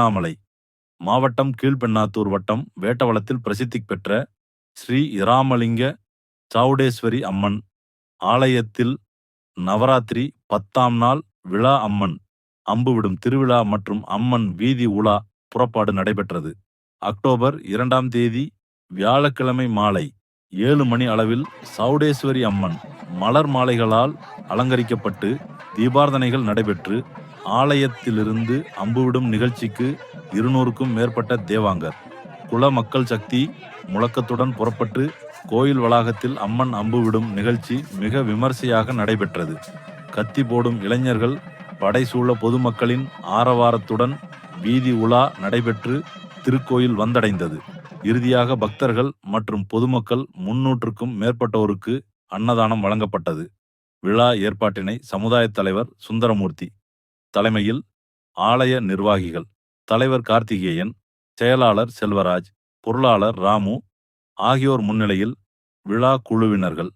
திருவண்ணாமலை மாவட்டம் கீழ்பெண்ணாத்தூர் வட்டம் வேட்டவளத்தில் பிரசித்தி பெற்ற ஸ்ரீ இராமலிங்க சவுடேஸ்வரி அம்மன் ஆலயத்தில் நவராத்திரி 10ஆம் நாள் விழா அம்மன் அம்புவிடும் திருவிழா மற்றும் அம்மன் வீதி உலா புறப்பாடு நடைபெற்றது. அக்டோபர் 2ஆம் தேதி வியாழக்கிழமை மாலை 7 மணி அளவில் சவுடேஸ்வரி அம்மன் மலர் மாலைகளால் அலங்கரிக்கப்பட்டு தீபார்த்தனைகள் நடைபெற்று ஆலயத்திலிருந்து அம்புவிடும் நிகழ்ச்சிக்கு 200க்கும் மேற்பட்ட தேவாங்கர் குல மக்கள் சக்தி முழக்கத்துடன் புறப்பட்டு கோயில் வளாகத்தில் அம்மன் அம்புவிடும் நிகழ்ச்சி மிக விமர்சையாக நடைபெற்றது. கத்தி போடும் இளைஞர்கள் படைசூழ பொதுமக்களின் ஆரவாரத்துடன் வீதி உலா நடைபெற்று திருக்கோயில் வந்தடைந்தது. இறுதியாக பக்தர்கள் மற்றும் பொதுமக்கள் 300க்கும் மேற்பட்டோருக்கு அன்னதானம் வழங்கப்பட்டது. விழா ஏற்பாட்டினை சமுதாய தலைவர் சுந்தரமூர்த்தி தலைமையில் ஆலய நிர்வாகிகள் தலைவர் கார்த்திகேயன், செயலாளர் செல்வராஜ், பொருளாளர் ராமு ஆகியோர் முன்னிலையில் விழா குழுவினர்கள்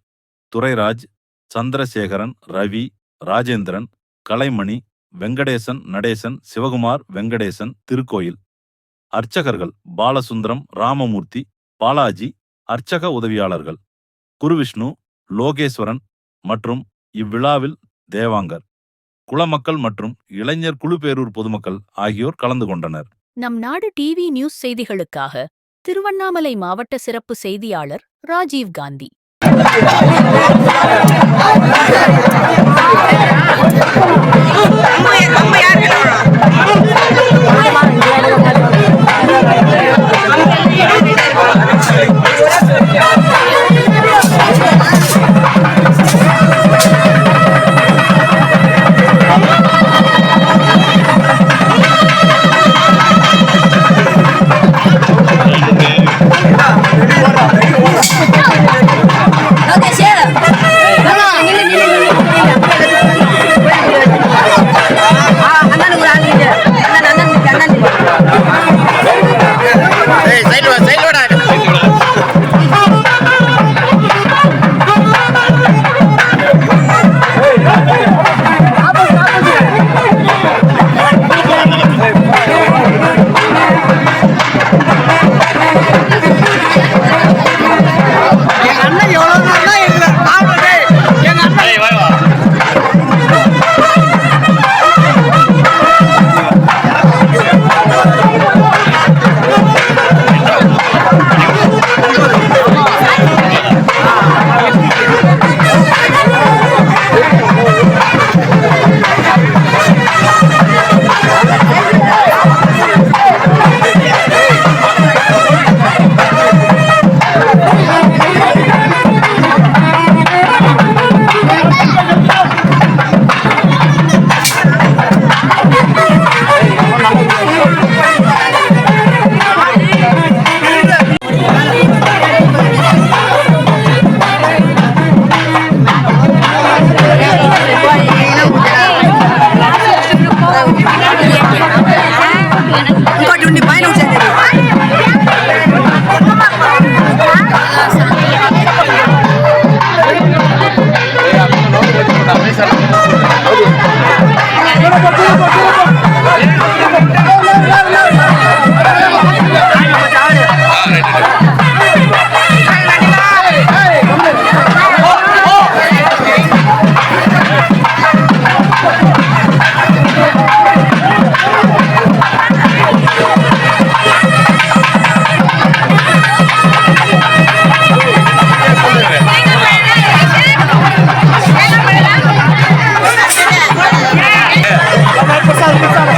துரைராஜ், சந்திரசேகரன், ரவி, ராஜேந்திரன், கலைமணி, வெங்கடேசன், நடேசன், சிவகுமார், வெங்கடேசன் திருக்கோயில் அர்ச்சகர்கள் பாலசுந்தரம், ராமமூர்த்தி, பாலாஜி, அர்ச்சக உதவியாளர்கள் குருவிஷ்ணு, லோகேஸ்வரன் மற்றும் இவ்விழாவில் தேவாங்கர் குலமக்கள் மற்றும் இளைஞர் குழு பேரூர் பொதுமக்கள் ஆகியோர் கலந்து கொண்டனர். நம் நாடு டிவி நியூஸ் செய்திகளுக்காக திருவண்ணாமலை மாவட்ட சிறப்பு செய்தியாளர் ராஜீவ் காந்தி.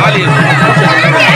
Ali.